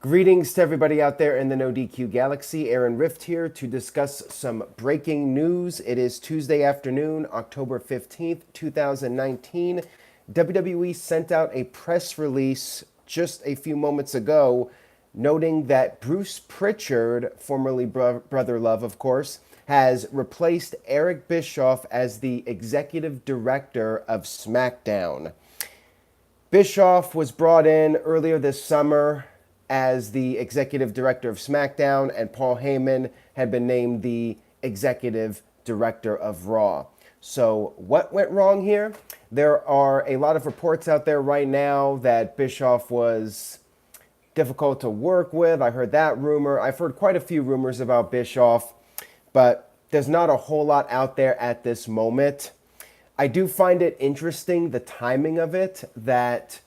Greetings to everybody out there in the No DQ Galaxy. Aaron Rift here to discuss some breaking news. It is Tuesday afternoon, October 15th, 2019. WWE sent out a press release just a few moments ago noting that Bruce Prichard, formerly Brother Love, of course, has replaced Eric Bischoff as the executive director of Smackdown. Bischoff was brought in earlier this summer as the executive director of Smackdown, and Paul Heyman had been named the executive director of Raw. So what went wrong here? There are a lot of reports out there right now that Bischoff was difficult to work with. I heard that rumor. I've heard quite a few rumors about Bischoff, but there's not a whole lot out there at this moment. I do find it interesting, the timing of it, that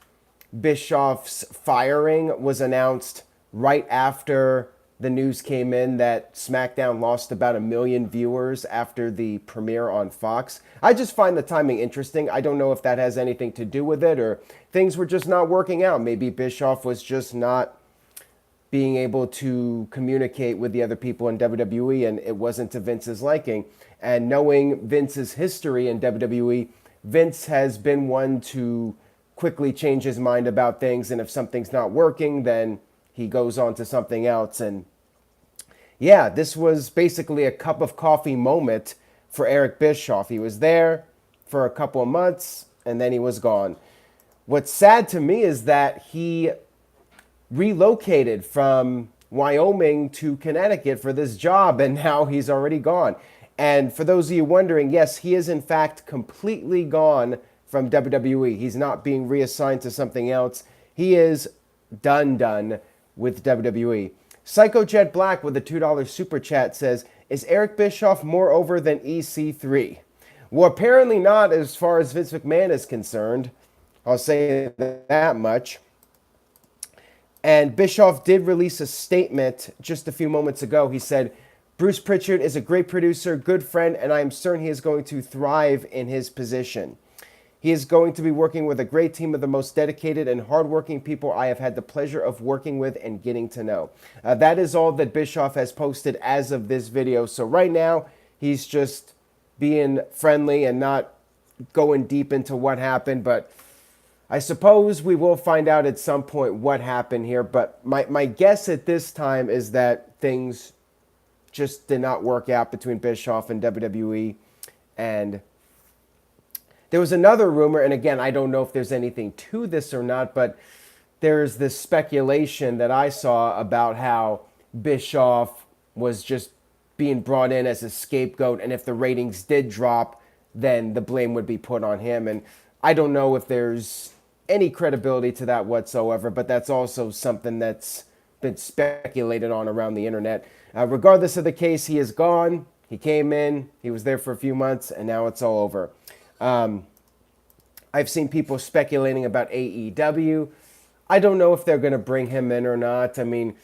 Bischoff's firing was announced right after the news came in that SmackDown lost about 1 million viewers after the premiere on Fox. I just find the timing interesting. I don't know if that has anything to do with it or things were just not working out. Maybe Bischoff was just not being able to communicate with the other people in WWE and it wasn't to Vince's liking. And knowing Vince's history in WWE, Vince has been one to quickly change his mind about things, and if something's not working, then he goes on to something else. And yeah, this was basically a cup of coffee moment for Eric Bischoff. He was there for a couple of months, and then he was gone. What's sad to me is that he relocated from Wyoming to Connecticut for this job, and now he's already gone. And for those of you wondering, yes, he is in fact completely gone from WWE. He's not being reassigned to something else. He is done with WWE. Psycho Jet Black with a $2 super chat says, is Eric Bischoff more over than EC3? Well, apparently not as far as Vince McMahon is concerned. I'll say that much. And Bischoff did release a statement just a few moments ago. He said, Bruce Prichard is a great producer, good friend, and I am certain he is going to thrive in his position. He is going to be working with a great team of the most dedicated and hardworking people I have had the pleasure of working with and getting to know. That is all that Bischoff has posted as of this video. So right now, he's just being friendly and not going deep into what happened. But I suppose we will find out at some point what happened here. But my guess at this time is that things just did not work out between Bischoff and WWE. And there was another rumor, and again, I don't know if there's anything to this or not, but there's this speculation that I saw about how Bischoff was just being brought in as a scapegoat, and if the ratings did drop, then the blame would be put on him. And I don't know if there's any credibility to that whatsoever, but that's also something that's been speculated on around the internet. Regardless of the case, he is gone. He came in, he was there for a few months, and now it's all over. I've seen people speculating about AEW. I don't know if they're going to bring him in or not. I mean,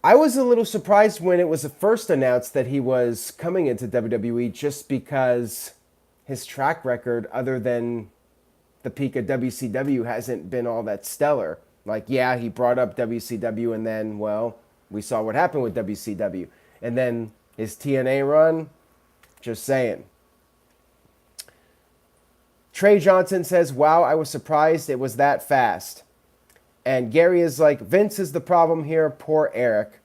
I was a little surprised when it was first announced that he was coming into WWE just because his track record, other than the peak of WCW, hasn't been all that stellar. Like, yeah, he brought up WCW and then, well, we saw what happened with WCW. And then his TNA run, just saying. Trey Johnson says, wow, I was surprised it was that fast. And Gary is like, Vince is the problem here, poor Eric.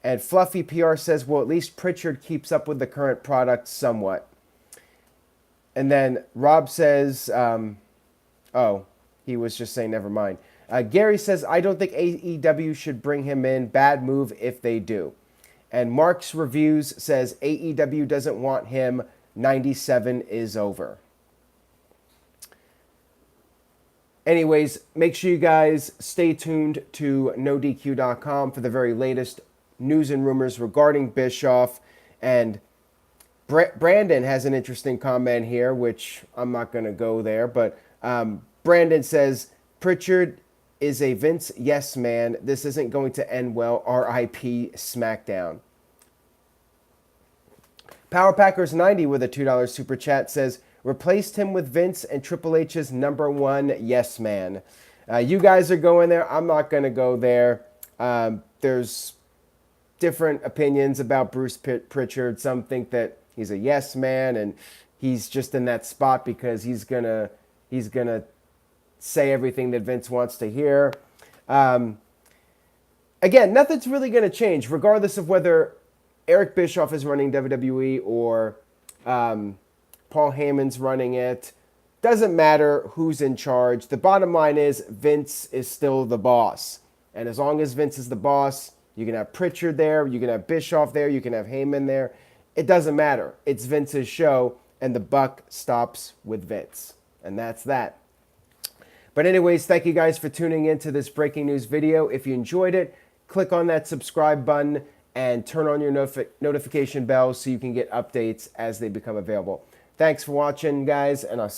And Fluffy PR says, well, at least Prichard keeps up with the current product somewhat. And then Rob says, oh, he was just saying never mind. Gary says, I don't think AEW should bring him in. Bad move if they do. And Mark's Reviews says, AEW doesn't want him. 97 is over. Anyways, make sure you guys stay tuned to NoDQ.com for the very latest news and rumors regarding Bischoff. And Brandon has an interesting comment here, which I'm not going to go there. But Brandon says, Prichard is a Vince yes man. This isn't going to end well. R.I.P. Smackdown. Power Packers 90 with a $2 super chat says, replaced him with Vince and Triple H's #1 yes man. You guys are going there. I'm not going to go there. There's different opinions about Bruce Prichard. Some think that he's a yes man and he's just in that spot because he's gonna say everything that Vince wants to hear. Again, nothing's really going to change, regardless of whether Eric Bischoff is running WWE or Paul Heyman's running it. Doesn't matter who's in charge. The bottom line is Vince is still the boss. And as long as Vince is the boss, you can have Prichard there, you can have Bischoff there, you can have Heyman there. It doesn't matter. It's Vince's show, and the buck stops with Vince. And that's that. But anyways, thank you guys for tuning in to this breaking news video. If you enjoyed it, click on that subscribe button and turn on your notification bell so you can get updates as they become available. Thanks for watching, guys, and I'll see you.